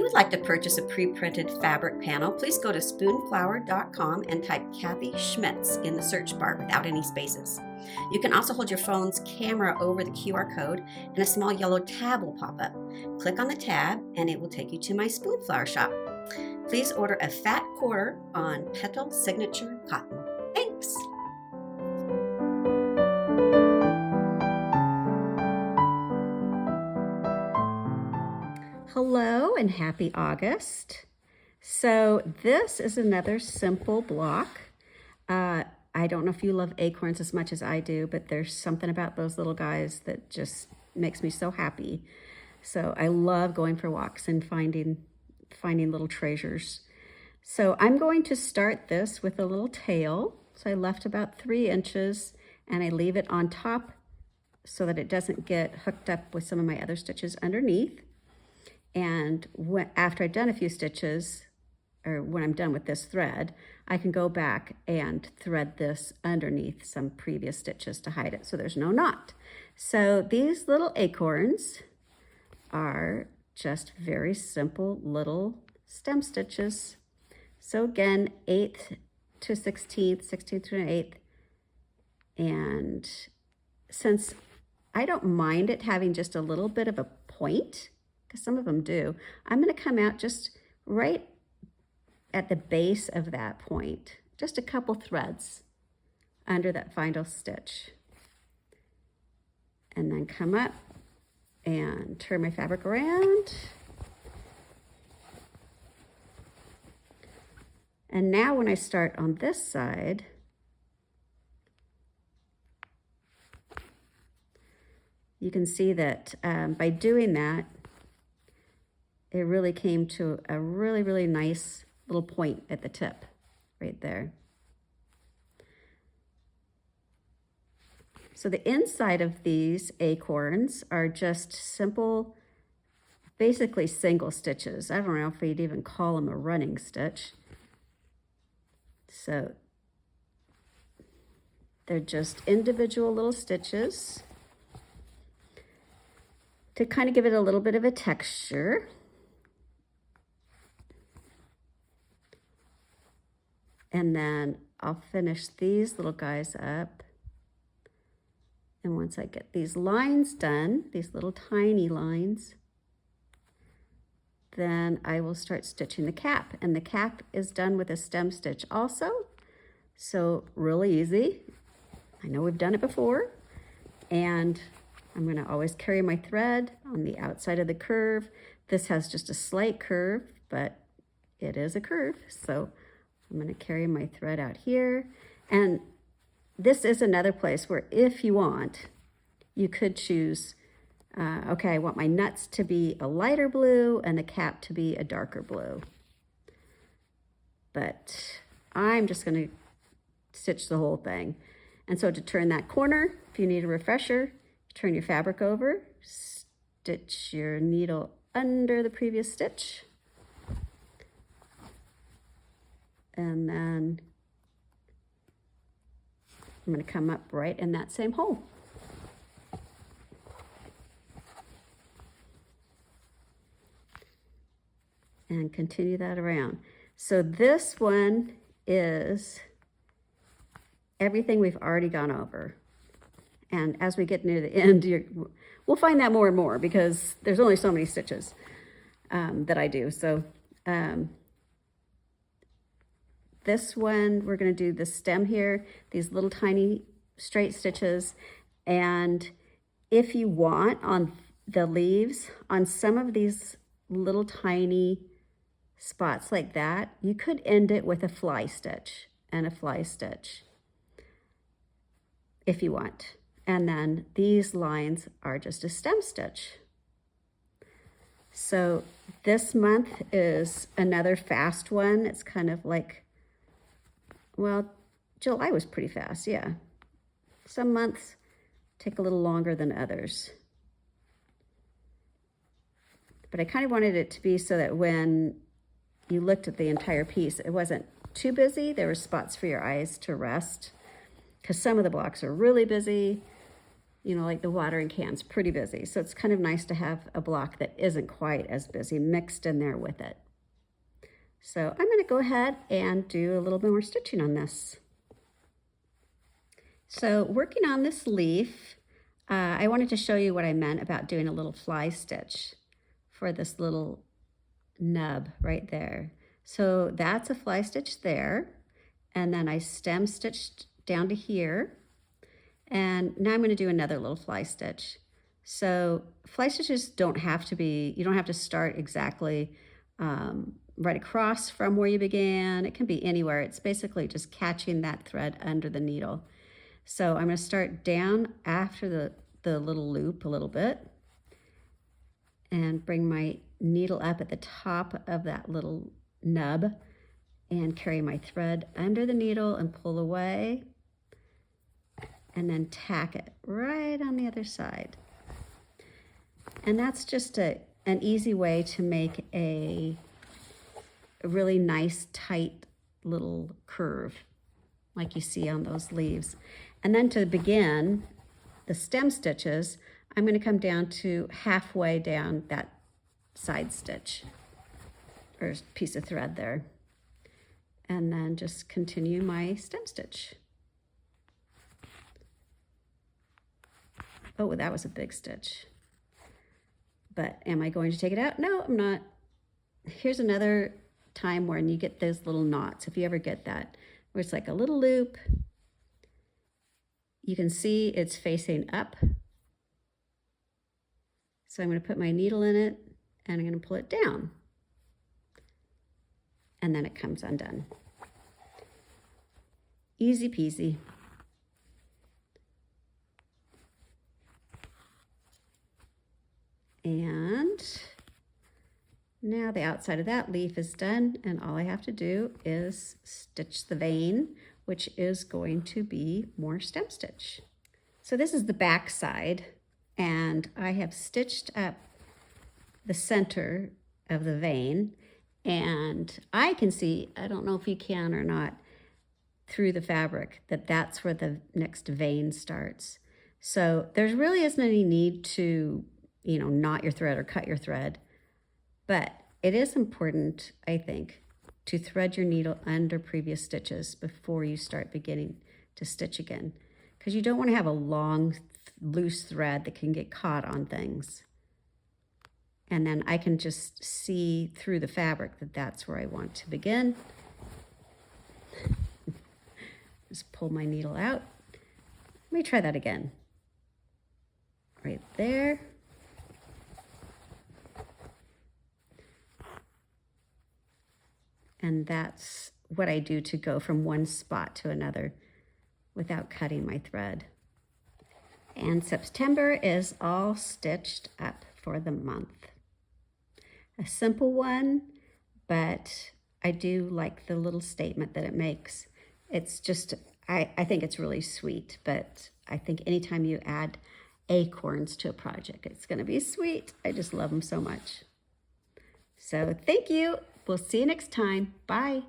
would like to purchase a pre-printed fabric panel, please go to spoonflower.com and type Kathy Schmitz in the search bar without any spaces. You can also hold your phone's camera over the QR code and a small yellow tab will pop up. Click on the tab and it will take you to my Spoonflower shop. Please order a fat quarter on Petal Signature Cotton. Thanks! Hello and happy August. So this is another simple block. I don't know if you love acorns as much as I do, but there's something about those little guys that just makes me so happy. So I love going for walks and finding little treasures. So I'm going to start this with a little tail. So I left about 3 inches and I leave it on top so that it doesn't get hooked up with some of my other stitches underneath. And after I've done a few stitches, or when I'm done with this thread, I can go back and thread this underneath some previous stitches to hide it so there's no knot. So these little acorns are just very simple little stem stitches. So again, 8th to 16th, 16th to an 8th. And since I don't mind it having just a little bit of a point, because some of them do, I'm going to come out just right at the base of that point, just a couple threads under that final stitch. And then come up and turn my fabric around. And now when I start on this side, you can see that by doing that, it really came to a really, really nice little point at the tip right there. So the inside of these acorns are just simple, basically single stitches. I don't know if we'd even call them a running stitch. So they're just individual little stitches to kind of give it a little bit of a texture. And then I'll finish these little guys up. And once I get these lines done, these little tiny lines, then I will start stitching the cap. And the cap is done with a stem stitch also. So really easy. I know we've done it before. And I'm going to always carry my thread on the outside of the curve. This has just a slight curve, but it is a curve. So I'm going to carry my thread out here. And this is another place where if you want, you could choose, okay, I want my nuts to be a lighter blue and the cap to be a darker blue. But I'm just going to stitch the whole thing. And so to turn that corner, if you need a refresher, turn your fabric over, stitch your needle under the previous stitch. And then I'm going to come up right in that same hole. And continue that around. So this one is everything we've already gone over. And as we get near the end, we'll find that more and more because there's only so many stitches that I do. So this one, we're going to do the stem here, these little tiny straight stitches. And if you want on the leaves, on some of these little tiny spots like that, you could end it with a fly stitch and a fly stitch if you want. And then these lines are just a stem stitch. So this month is another fast one. It's kind of like, well, July was pretty fast, yeah. Some months take a little longer than others. But I kind of wanted it to be so that when you looked at the entire piece, it wasn't too busy. There were spots for your eyes to rest because some of the blocks are really busy. you know, like the watering can's pretty busy. So it's kind of nice to have a block that isn't quite as busy mixed in there with it. So I'm going to go ahead and do a little bit more stitching on this. So working on this leaf, I wanted to show you what I meant about doing a little fly stitch for this little nub right there. So that's a fly stitch there. And then I stem stitched down to here. And now I'm going to do another little fly stitch. So fly stitches don't have to be, you don't have to start exactly right across from where you began. It can be anywhere. It's basically just catching that thread under the needle. So I'm going to start down after the little loop a little bit and bring my needle up at the top of that little nub and carry my thread under the needle and pull away and then tack it right on the other side. And that's just an easy way to make a really nice tight little curve like you see on those leaves. And then to begin the stem stitches, I'm going to come down to halfway down that side stitch or piece of thread there, and then just continue my stem stitch. Oh, that was a big stitch. But am I going to take it out? No, I'm not. Here's another time when you get those little knots, if you ever get that, where it's like a little loop. You can see it's facing up. So I'm going to put my needle in it and I'm going to pull it down. And then it comes undone. Easy peasy. And now the outside of that leaf is done, and all I have to do is stitch the vein, which is going to be more stem stitch. So this is the back side, and I have stitched up the center of the vein, and I can see, I don't know if you can or not, through the fabric, that that's where the next vein starts. So there really isn't any need to, you know, knot your thread or cut your thread, but it is important, I think, to thread your needle under previous stitches before you start beginning to stitch again, because you don't want to have a long, loose thread that can get caught on things. And then I can just see through the fabric that that's where I want to begin. Just pull my needle out. Let me try that again. Right there. And that's what I do to go from one spot to another without cutting my thread. And September is all stitched up for the month. A simple one, but I do like the little statement that it makes. It's just, I think it's really sweet, but I think anytime you add acorns to a project, it's going to be sweet. I just love them so much. So thank you. We'll see you next time. Bye.